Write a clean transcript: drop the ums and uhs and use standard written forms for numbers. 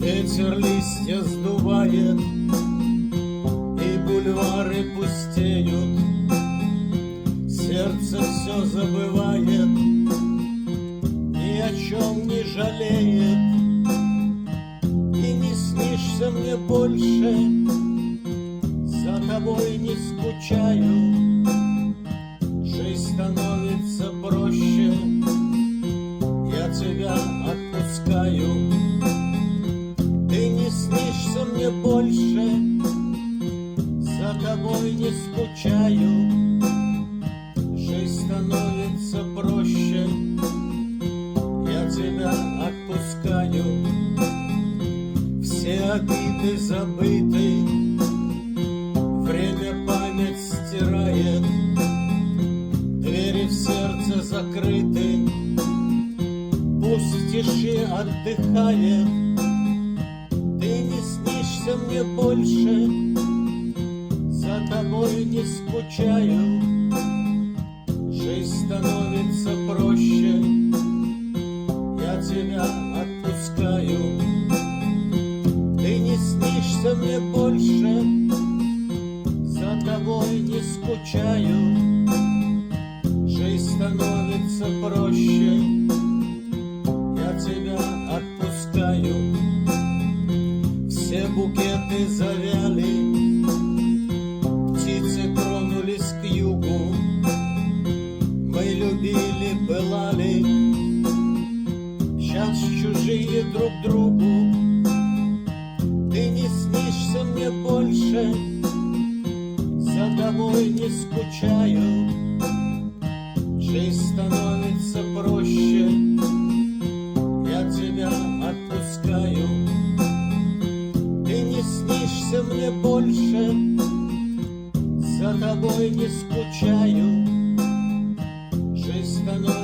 Ветер листья сдувает, и бульвары пустеют. Сердце все забывает, ни о чем не жалеет. И не снишься мне больше, за тобой не скучаю. Жизнь становится проще, я тебя отпускаю. Ты не снишься мне больше, за тобой не скучаю. Жизнь становится проще, я тебя отпускаю. Все обиды забыты, время память стирает. Двери в сердце закрыты, пусть в тиши отдыхает. Ты не снишься мне больше, за тобой не скучаю. Жизнь становится проще, я тебя отпускаю. Ты не снишься мне больше, за тобой не скучаю. Жизнь становится проще, я тебя отпускаю. Все букеты завяли, птицы тронулись к югу. Мы любили, пылали, сейчас чужие друг другу. Ты не снишься мне больше, за тобой не скучаю. Жизнь становится проще, я тебя отпускаю. Ты не снишься мне больше, за тобой не скучаю. Жизнь становится